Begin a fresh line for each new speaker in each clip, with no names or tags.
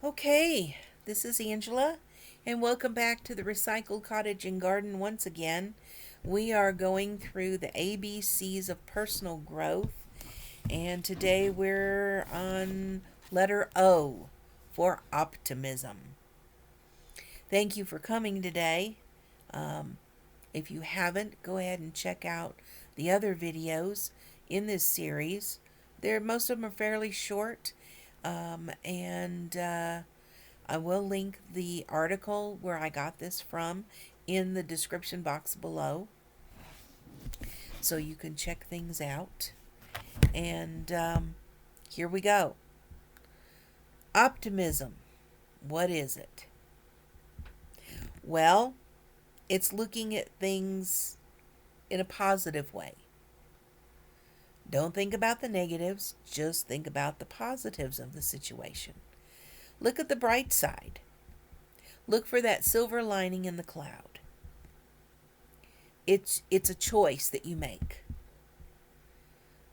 Okay, this is Angela, and welcome back to the Recycled Cottage and Garden once again. We are going through the ABCs of personal growth, and today we're on letter O for optimism. Thank you for coming today. Um, if you haven't, go ahead and check out the other videos in this series. Most of them are fairly short, and I will link the article where I got this from in the description box below so you can check things out. And here we go. Optimism. What is it? Well, it's looking at things in a positive way. Don't think about the negatives, just think about the positives of the situation. Look at the bright side. Look for that silver lining in the cloud. It's a choice that you make.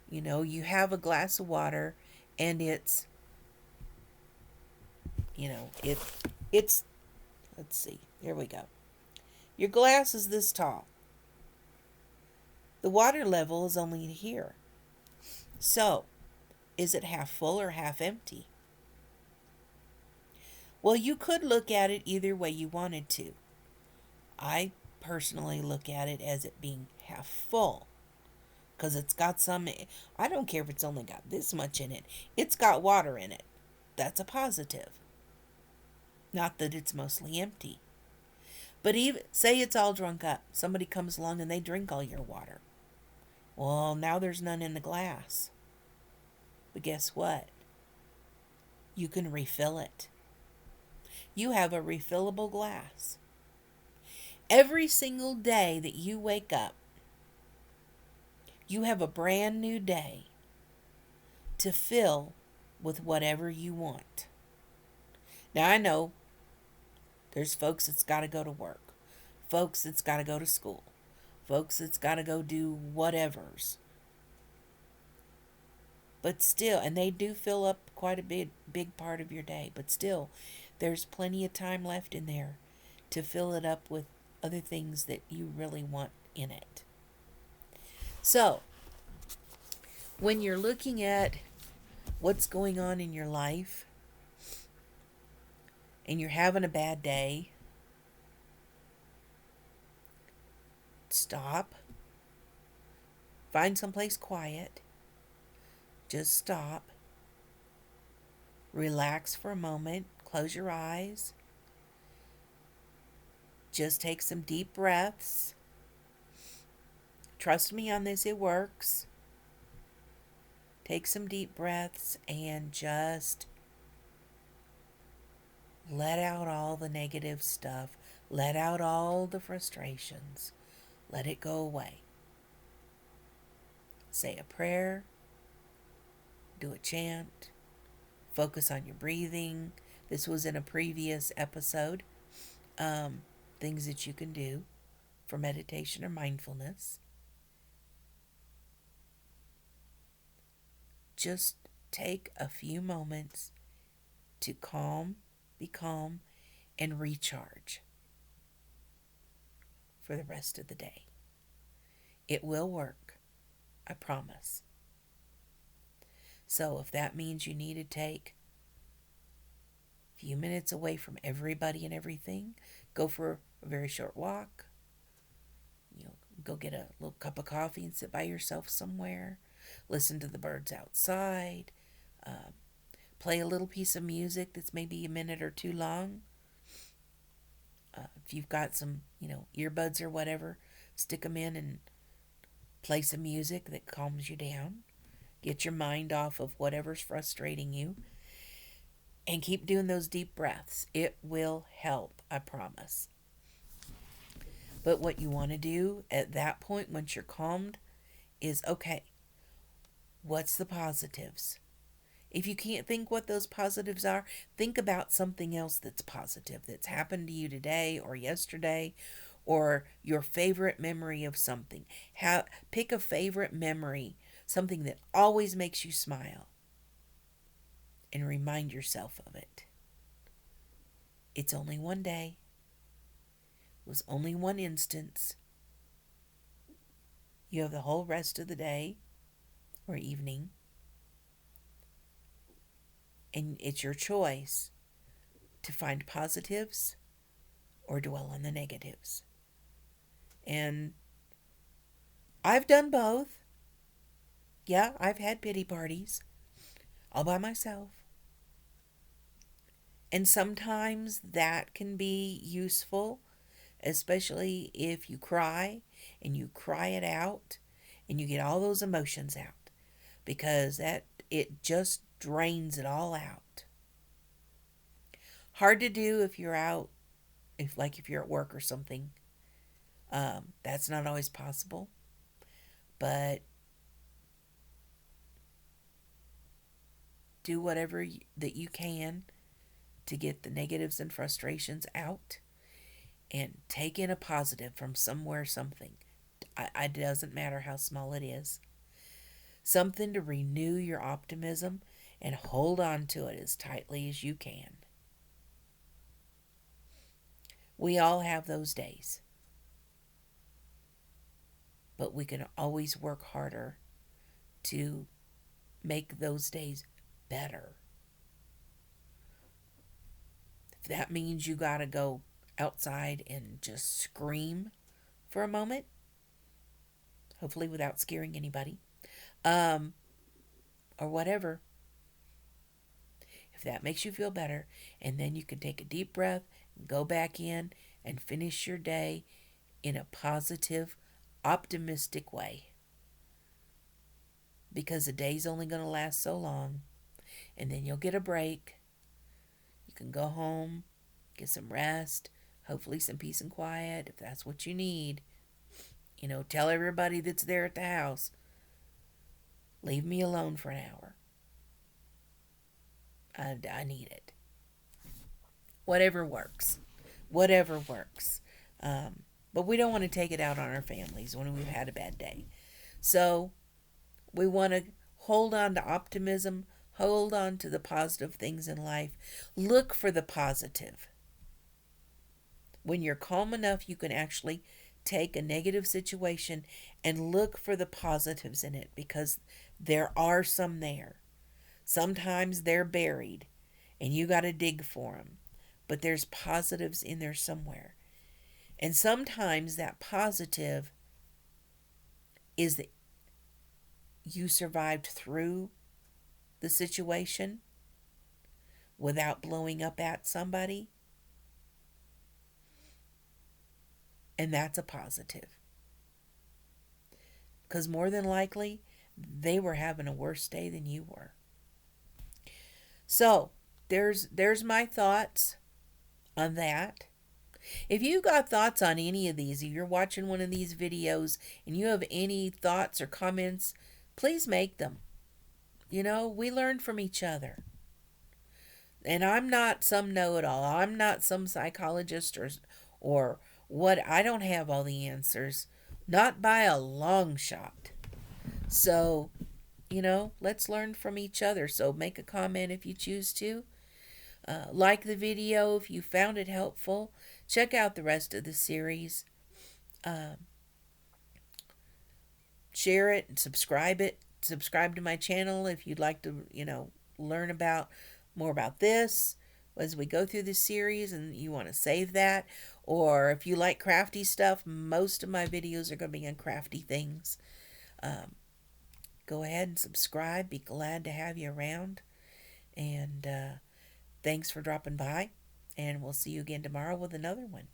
You have a glass of water and it's let's see. Here we go. Your glass is this tall. The water level is only here. So, is it half full or half empty? Well, you could look at it either way you wanted to. I personally look at it as it being half full because it's got some. I don't care if it's only got this much in it, it's got water in it. That's a positive. Not that it's mostly empty. But even say it's all drunk up, somebody comes along and they drink all your water. Well, now there's none in the glass. But guess what? You can refill it. You have a refillable glass. Every single day that you wake up, you have a brand new day to fill with whatever you want. Now, I know there's folks that's got to go to work, folks that's got to go to school, folks that's got to go do whatevers. But still, and they do fill up quite a big part of your day, but still, there's plenty of time left in there to fill it up with other things that you really want in it. So, when you're looking at what's going on in your life and you're having a bad day, stop. Find someplace quiet. Just stop. Relax for a moment. Close your eyes. Just take some deep breaths. Trust me on this, it works. Take some deep breaths and just let out all the negative stuff. Let out all the frustrations. Let it go away. Say a prayer. Do a chant. Focus on your breathing. This was in a previous episode. Things that you can do for meditation or mindfulness. Just take a few moments to be calm, and recharge for the rest of the day. It will work, I promise. So if that means you need to take a few minutes away from everybody and everything, go for a very short walk, go get a little cup of coffee and sit by yourself somewhere, listen to the birds outside, play a little piece of music that's maybe a minute or two long. If you've got some, earbuds or whatever, stick them in and play some music that calms you down. Get your mind off of whatever's frustrating you. And keep doing those deep breaths. It will help, I promise. But what you want to do at that point, once you're calmed, is okay, what's the positives? If you can't think what those positives are, think about something else that's positive that's happened to you today or yesterday, or your favorite memory of something. Pick a favorite memory, something that always makes you smile, and remind yourself of it. It's only one day. It was only one instance. You have the whole rest of the day or evening, and it's your choice to find positives or dwell on the negatives. And I've done both. Yeah, I've had pity parties all by myself. And sometimes that can be useful, especially if you cry and you cry it out and you get all those emotions out, because that it just drains it all out. Hard to do if you're out, if you're at work or something. That's not always possible, but do whatever that you can to get the negatives and frustrations out and take in a positive from somewhere, something. It doesn't matter how small it is. Something to renew your optimism and hold on to it as tightly as you can. We all have those days, but we can always work harder to make those days better. If that means you got to go outside and just scream for a moment, hopefully without scaring anybody, um, or whatever, if that makes you feel better, and then you can take a deep breath and go back in and finish your day in a positive, optimistic way. Because the day's only going to last so long, and then you'll get a break. You can go home, get some rest, hopefully some peace and quiet if that's what you need. Tell everybody that's there at the house, leave me alone for an hour. I need it. Whatever works. Whatever works. But we don't want to take it out on our families when we've had a bad day. So we want to hold on to optimism, hold on to the positive things in life. Look for the positive. When you're calm enough, you can actually take a negative situation and look for the positives in it, because there are some there. Sometimes they're buried and you got to dig for them, but there's positives in there somewhere. And sometimes that positive is that you survived through the situation without blowing up at somebody. And that's a positive. Because more than likely, they were having a worse day than you were. So, there's my thoughts on that. If you got thoughts on any of these, if you're watching one of these videos and you have any thoughts or comments, please make them. We learn from each other. And I'm not some know-it-all. I'm not some psychologist or what. I don't have all the answers. Not by a long shot. So, let's learn from each other. So make a comment if you choose to. Like the video if you found it helpful. Check out the rest of the series. Share it and subscribe it. Subscribe to my channel if you'd like to, learn about more about this as we go through this series and you want to save that. Or if you like crafty stuff, most of my videos are going to be on crafty things. Go ahead and subscribe. Be glad to have you around. And thanks for dropping by. And we'll see you again tomorrow with another one.